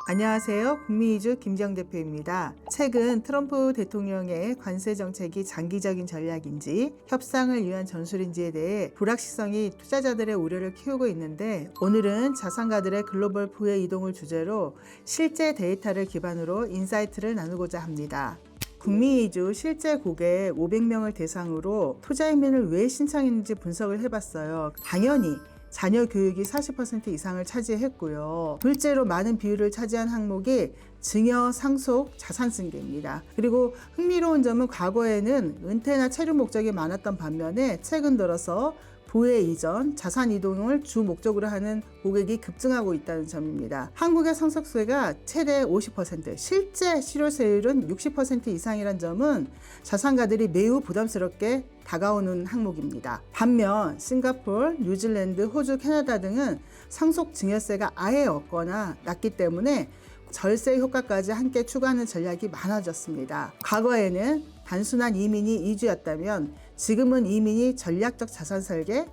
안녕하세요. 국민이주 김정 대표입니다. 최근 트럼프 대통령의 관세 정책이 장기적인 전략인지 협상을 위한 전술인지에 대해 불확실성이 투자자들의 우려를 키우고 있는데, 오늘은 자산가들의 글로벌 부의 이동을 주제로 실제 데이터를 기반으로 인사이트를 나누고자 합니다. 국민이주 실제 고객 500명을 대상으로 투자 이민을 왜 신청했는지 분석을 해봤어요. 당연히 자녀 교육이 40% 이상을 차지했고요. 둘째로 많은 비율을 차지한 항목이 증여, 상속, 자산 승계입니다. 그리고 흥미로운 점은 과거에는 은퇴나 체류 목적이 많았던 반면에 최근 들어서 부의 이전, 자산 이동을 주 목적으로 하는 고객이 급증하고 있다는 점입니다. 한국의 상속세가 최대 50%, 실제 실효세율은 60% 이상이라는 점은 자산가들이 매우 부담스럽게 다가오는 항목입니다. 반면 싱가포르, 뉴질랜드, 호주, 캐나다 등은 상속 증여세가 아예 없거나 낮기 때문에 절세 효과까지 함께 추구하는 전략이 많아졌습니다. 과거에는 단순한 이민이 이주였다면 지금은 이민이 전략적 자산 설계,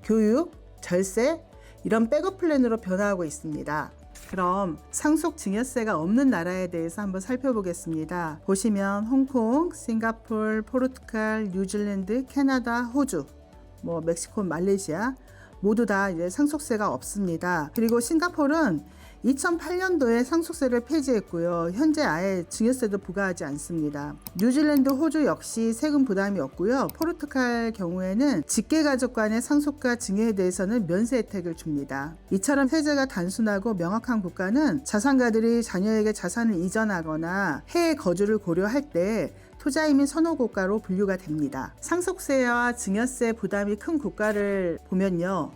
교육, 절세 이런 백업 플랜으로 변화하고 있습니다. 그럼 상속 증여세가 없는 나라에 대해서 한번 살펴보겠습니다. 보시면 홍콩, 싱가포르, 포르투갈, 뉴질랜드, 캐나다, 호주, 멕시코, 말레이시아 모두 다 이제 상속세가 없습니다. 그리고 싱가포르는 2008년도에 상속세를 폐지했고요. 현재 아예 증여세도 부과하지 않습니다. 뉴질랜드, 호주 역시 세금 부담이 없고요. 포르투갈 경우에는 직계가족 간의 상속과 증여에 대해서는 면세 혜택을 줍니다. 이처럼 세제가 단순하고 명확한 국가는 자산가들이 자녀에게 자산을 이전하거나 해외 거주를 고려할 때 투자이민 선호국가로 분류가 됩니다. 상속세와 증여세 부담이 큰 국가를 보면요.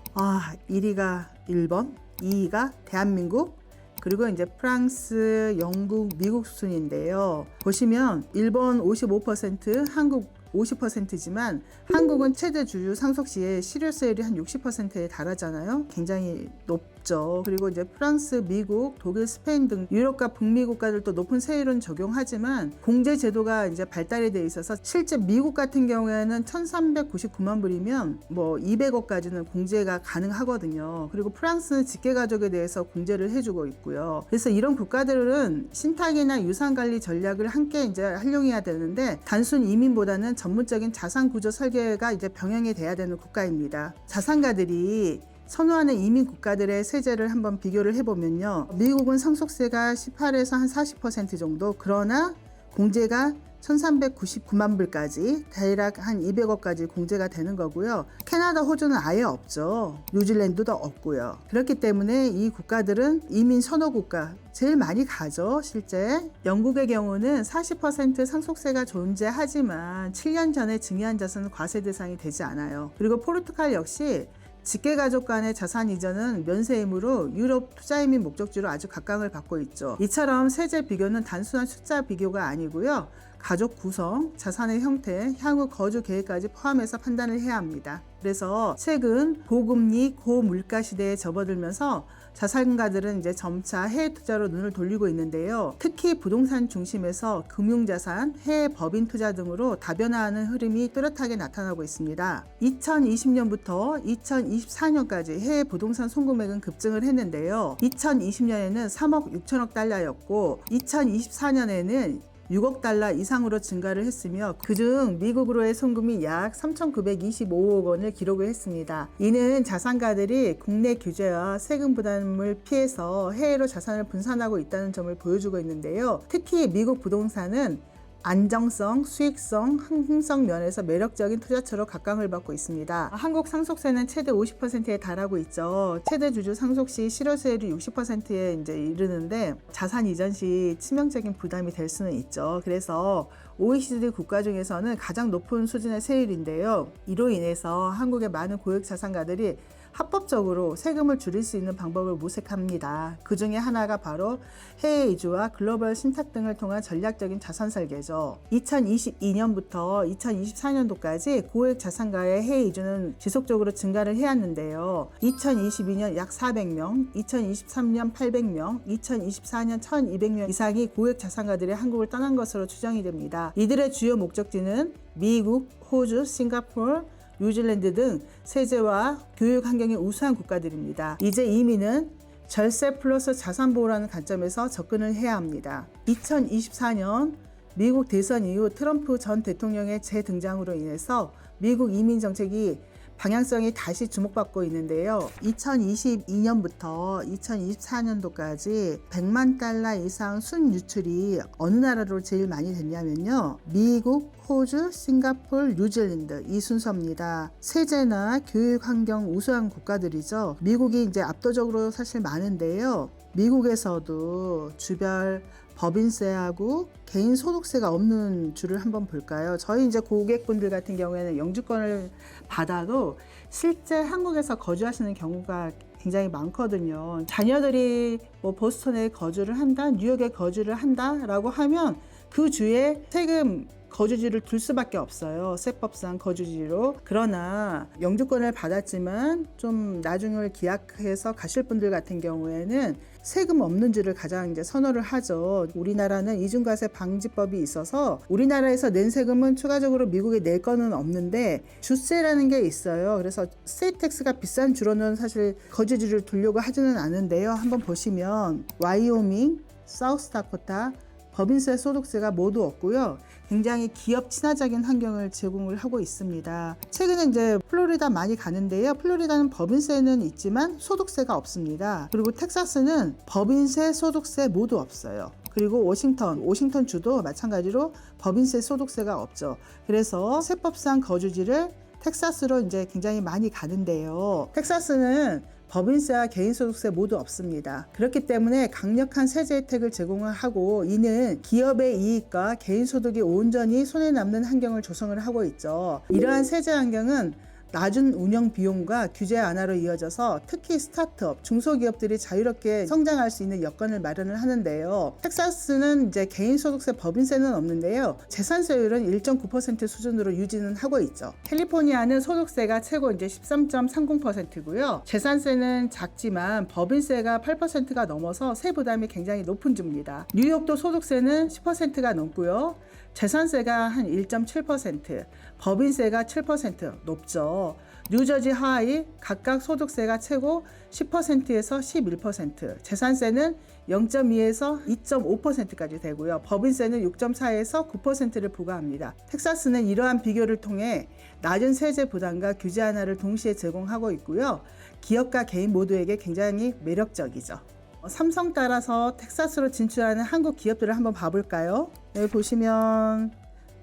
1위가 일본, 2위가 대한민국, 그리고 이제 프랑스, 영국, 미국 순인데요. 보시면 일본 55%, 한국 50%지만 한국은 최대 주유 상속 시에 실효세율이 한 60%에 달하잖아요. 굉장히 높죠. 그리고 이제 프랑스, 미국, 독일, 스페인 등 유럽과 북미 국가들도 높은 세율은 적용하지만 공제 제도가 이제 발달이 돼 있어서 실제 미국 같은 경우에는 1,399만 불이면 200억까지는 공제가 가능하거든요. 그리고 프랑스는 직계가족에 대해서 공제를 해주고 있고요. 그래서 이런 국가들은 신탁이나 유산관리 전략을 함께 이제 활용해야 되는데 단순 이민보다는 전문적인 자산 구조 설계가 이제 병행이 돼야 되는 국가입니다. 자산가들이 선호하는 이민 국가들의 세제를 한번 비교를 해보면요. 미국은 상속세가 18에서 한 40% 정도, 그러나 공제가 1,399만 불까지 대략 한 200억까지 공제가 되는 거고요. 캐나다, 호주는 아예 없죠. 뉴질랜드도 없고요. 그렇기 때문에 이 국가들은 이민 선호 국가 제일 많이 가죠. 실제 영국의 경우는 40% 상속세가 존재하지만 7년 전에 증여한 자산은 과세 대상이 되지 않아요. 그리고 포르투갈 역시 직계가족 간의 자산 이전은 면세이므로 유럽 투자이민 목적지로 아주 각광을 받고 있죠. 이처럼 세제 비교는 단순한 숫자 비교가 아니고요. 가족 구성, 자산의 형태, 향후 거주 계획까지 포함해서 판단을 해야 합니다. 그래서 최근 고금리, 고물가 시대에 접어들면서 자산가들은 이제 점차 해외 투자로 눈을 돌리고 있는데요. 특히 부동산 중심에서 금융자산, 해외 법인 투자 등으로 다변화하는 흐름이 뚜렷하게 나타나고 있습니다. 2020년부터 2024년까지 해외 부동산 송금액은 급증을 했는데요. 2020년에는 3억 6천억 달러였고 2024년에는 6억 달러 이상으로 증가를 했으며 그중 미국으로의 송금이 약 3,925억 원을 기록을 했습니다. 이는 자산가들이 국내 규제와 세금 부담을 피해서 해외로 자산을 분산하고 있다는 점을 보여주고 있는데요. 특히 미국 부동산은 안정성, 수익성, 항공성 면에서 매력적인 투자처로 각광을 받고 있습니다. 한국 상속세는 최대 50%에 달하고 있죠. 최대 주주 상속 시 실효세율이 60%에 이제 이르는데 자산 이전 시 치명적인 부담이 될 수는 있죠. 그래서 OECD 국가 중에서는 가장 높은 수준의 세율인데요. 이로 인해서 한국의 많은 고액 자산가들이 합법적으로 세금을 줄일 수 있는 방법을 모색합니다. 그 중에 하나가 바로 해외 이주와 글로벌 신탁 등을 통한 전략적인 자산 설계죠. 2022년부터 2024년도까지 고액 자산가의 해외 이주는 지속적으로 증가를 해왔는데요. 2022년 약 400명, 2023년 800명, 2024년 1200명 이상이 고액 자산가들이 한국을 떠난 것으로 추정이 됩니다. 이들의 주요 목적지는 미국, 호주, 싱가포르, 뉴질랜드 등 세제와 교육 환경이 우수한 국가들입니다. 이제 이민은 절세 플러스 자산 보호라는 관점에서 접근을 해야 합니다. 2024년 미국 대선 이후 트럼프 전 대통령의 재등장으로 인해서 미국 이민 정책이 방향성이 다시 주목받고 있는데요. 2022년부터 2024년도까지 100만 달러 이상 순유출이 어느 나라로 제일 많이 됐냐면요. 미국, 호주, 싱가포르, 뉴질랜드 이 순서입니다. 세제나 교육 환경 우수한 국가들이죠. 미국이 이제 압도적으로 사실 많은데요. 미국에서도 주별 법인세하고 개인 소득세가 없는 주를 한번 볼까요? 저희 이제 고객분들 같은 경우에는 영주권을 받아도 실제 한국에서 거주하시는 경우가 굉장히 많거든요. 자녀들이 뭐 보스턴에 거주를 한다, 뉴욕에 거주를 한다라고 하면 그 주에 세금 거주지를 둘 수밖에 없어요. 세법상 거주지로. 그러나 영주권을 받았지만 좀 나중을 기약해서 가실 분들 같은 경우에는 세금 없는 주를 가장 이제 선호를 하죠. 우리나라는 이중과세 방지법이 있어서 우리나라에서 낸 세금은 추가적으로 미국에 낼 거는 없는데 주세라는 게 있어요. 그래서 스테이트텍스가 비싼 주로는 사실 거주지를 두려고 하지는 않은데요. 한번 보시면 와이오밍, 사우스다코타 법인세 소득세가 모두 없고요. 굉장히 기업 친화적인 환경을 제공을 하고 있습니다. 최근에 이제 플로리다 많이 가는데요. 플로리다는 법인세는 있지만 소득세가 없습니다. 그리고 텍사스는 법인세, 소득세 모두 없어요. 그리고 워싱턴 주도 마찬가지로 법인세, 소득세가 없죠. 그래서 세법상 거주지를 텍사스로 이제 굉장히 많이 가는데요. 텍사스는 법인세와 개인소득세 모두 없습니다. 그렇기 때문에 강력한 세제 혜택을 제공을 하고 이는 기업의 이익과 개인소득이 온전히 손에 남는 환경을 조성을 하고 있죠. 이러한 세제 환경은 낮은 운영 비용과 규제 완화로 이어져서 특히 스타트업, 중소기업들이 자유롭게 성장할 수 있는 여건을 마련을 하는데요. 텍사스는 이제 개인소득세 법인세는 없는데요. 재산세율은 1.9% 수준으로 유지는 하고 있죠. 캘리포니아는 소득세가 최고 이제 13.30%고요. 재산세는 작지만 법인세가 8%가 넘어서 세 부담이 굉장히 높은 주입니다. 뉴욕도 소득세는 10%가 넘고요. 재산세가 한 1.7%, 법인세가 7% 높죠. 뉴저지, 하와이 각각 소득세가 최고 10%에서 11%, 재산세는 0.2에서 2.5%까지 되고요. 법인세는 6.4에서 9%를 부과합니다. 텍사스는 이러한 비교를 통해 낮은 세제 부담과 규제 완화를 동시에 제공하고 있고요. 기업과 개인 모두에게 굉장히 매력적이죠. 삼성 따라서 텍사스로 진출하는 한국 기업들을 한번 봐볼까요? 여기 보시면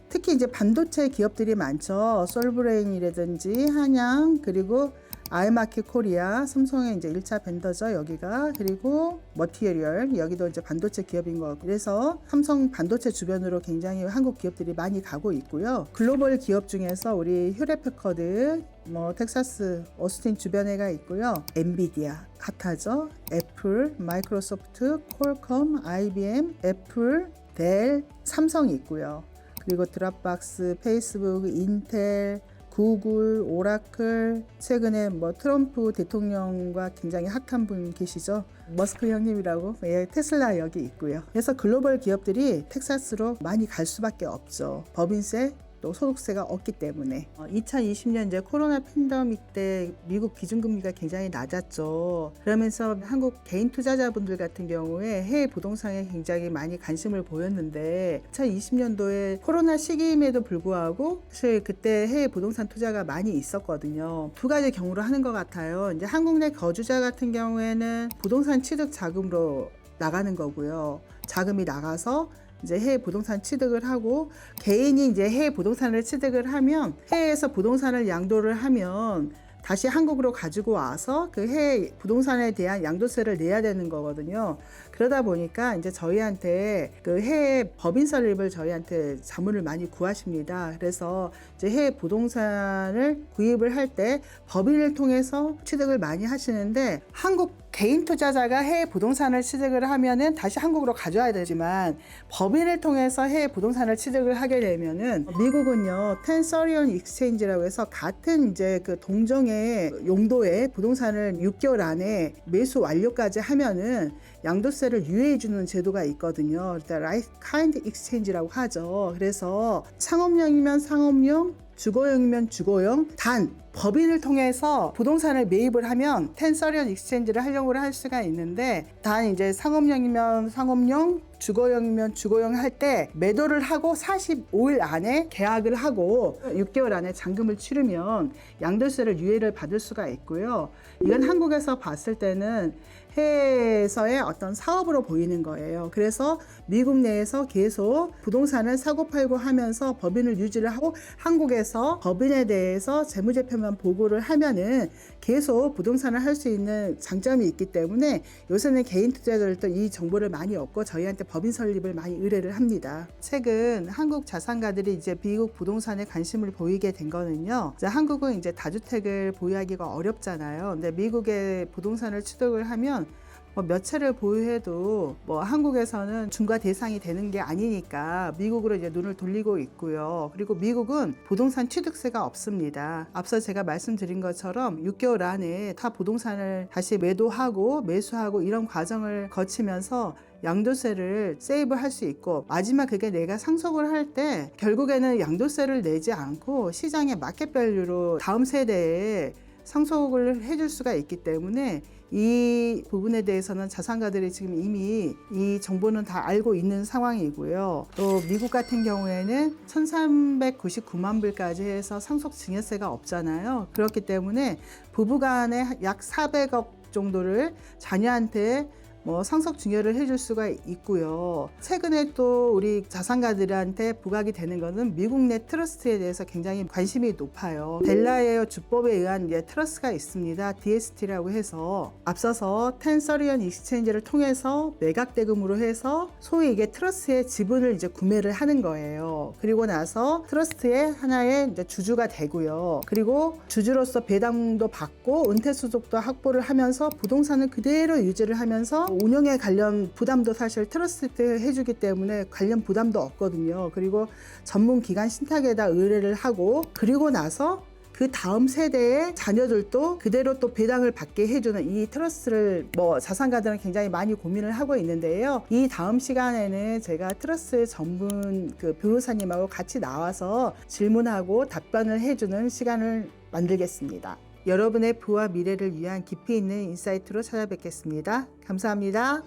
특히 이제 반도체 기업들이 많죠. 솔브레인이라든지 한양, 그리고 아이마켓 코리아, 삼성의 이제 1차 벤더죠, 여기가. 그리고 머티리얼, 여기도 이제 반도체 기업인 거. 그래서 삼성 반도체 주변으로 굉장히 한국 기업들이 많이 가고 있고요. 글로벌 기업 중에서 우리 휴레패커드, 텍사스, 오스틴 주변에가 있고요. 엔비디아, 핫하죠. 애플, 마이크로소프트, 퀄컴, IBM, 애플, 델, 삼성이 있고요. 그리고 드랍박스, 페이스북, 인텔, 구글, 오라클, 최근에 트럼프 대통령과 굉장히 핫한 분 계시죠? 머스크 형님이라고. 예, 테슬라 여기 있고요. 그래서 글로벌 기업들이 텍사스로 많이 갈 수밖에 없죠. 법인세, 또 소득세가 없기 때문에. 2020년 이제 코로나 팬데믹 때 미국 기준금리가 굉장히 낮았죠. 그러면서 한국 개인 투자자분들 같은 경우에 해외 부동산에 굉장히 많이 관심을 보였는데 2020년도에 코로나 시기임에도 불구하고 사실 그때 해외 부동산 투자가 많이 있었거든요. 두 가지 경우로 하는 것 같아요. 이제 한국 내 거주자 같은 경우에는 부동산 취득 자금으로 나가는 거고요. 자금이 나가서 이제 해외 부동산 취득을 하고, 개인이 이제 해외 부동산을 취득을 하면 해외에서 부동산을 양도를 하면 다시 한국으로 가지고 와서 그 해외 부동산에 대한 양도세를 내야 되는 거거든요. 그러다 보니까 이제 저희한테 그 해외 법인 설립을 저희한테 자문을 많이 구하십니다. 그래서 이제 해외 부동산을 구입을 할 때 법인을 통해서 취득을 많이 하시는데, 한국 개인 투자자가 해외 부동산을 취득을 하면은 다시 한국으로 가져와야 되지만 법인을 통해서 해외 부동산을 취득을 하게 되면은 미국은요 1031 익스체인지라고 해서 같은 이제 그 동종의 용도의 부동산을 6개월 안에 매수 완료까지 하면은 양도세를 유예해 주는 제도가 있거든요. 일단 라이트 카인드 익스체인지라고 하죠. 그래서 상업용이면 상업용, 주거용이면 주거용. 단 법인을 통해서 부동산을 매입을 하면 텐서리언 익스체인지를 활용을 할 수가 있는데, 단 이제 상업용이면 상업용, 주거용이면 주거용 할 때 매도를 하고 45일 안에 계약을 하고 6개월 안에 잔금을 치르면 양도세를 유예를 받을 수가 있고요. 이건 한국에서 봤을 때는 해외에서의 어떤 사업으로 보이는 거예요. 그래서 미국 내에서 계속 부동산을 사고 팔고 하면서 법인을 유지를 하고, 한국에서 법인에 대해서 재무제표만 보고를 하면은 계속 부동산을 할 수 있는 장점이 있기 때문에 요새는 개인 투자자들도 이 정보를 많이 얻고 저희한테 법인 설립을 많이 의뢰를 합니다. 최근 한국 자산가들이 이제 미국 부동산에 관심을 보이게 된 거는요. 이제 한국은 이제 다주택을 보유하기가 어렵잖아요. 근데 미국에 부동산을 취득을 하면 몇 채를 보유해도 한국에서는 중과 대상이 되는 게 아니니까 미국으로 이제 눈을 돌리고 있고요. 그리고 미국은 부동산 취득세가 없습니다. 앞서 제가 말씀드린 것처럼 6개월 안에 타 부동산을 다시 매도하고 매수하고 이런 과정을 거치면서 양도세를 세이브할 수 있고, 마지막 그게 내가 상속을 할 때 결국에는 양도세를 내지 않고 시장의 마켓밸류로 다음 세대에 상속을 해줄 수가 있기 때문에 이 부분에 대해서는 자산가들이 지금 이미 이 정보는 다 알고 있는 상황이고요. 또 미국 같은 경우에는 1399만 불까지 해서 상속 증여세가 없잖아요. 그렇기 때문에 부부간에 약 400억 정도를 자녀한테 상속 증여를 해줄 수가 있고요. 최근에 또 우리 자산가들한테 부각이 되는 것은 미국 내 트러스트에 대해서 굉장히 관심이 높아요. 델라웨어 주법에 의한 트러스트가 있습니다. DST라고 해서 앞서서 텐서리언 익스체인지를 통해서 매각 대금으로 해서 소위 이게 트러스트의 지분을 이제 구매를 하는 거예요. 그리고 나서 트러스트의 하나의 이제 주주가 되고요. 그리고 주주로서 배당도 받고 은퇴 수속도 확보를 하면서 부동산을 그대로 유지를 하면서 운영에 관련 부담도 사실 트러스트 해주기 때문에 관련 부담도 없거든요. 그리고 전문 기관 신탁에다 의뢰를 하고, 그리고 나서 그 다음 세대의 자녀들도 그대로 또 배당을 받게 해주는 이 트러스트를 자산가들은 굉장히 많이 고민을 하고 있는데요. 이 다음 시간에는 제가 트러스트 전문 변호사님하고 같이 나와서 질문하고 답변을 해주는 시간을 만들겠습니다. 여러분의 부와 미래를 위한 깊이 있는 인사이트로 찾아뵙겠습니다. 감사합니다.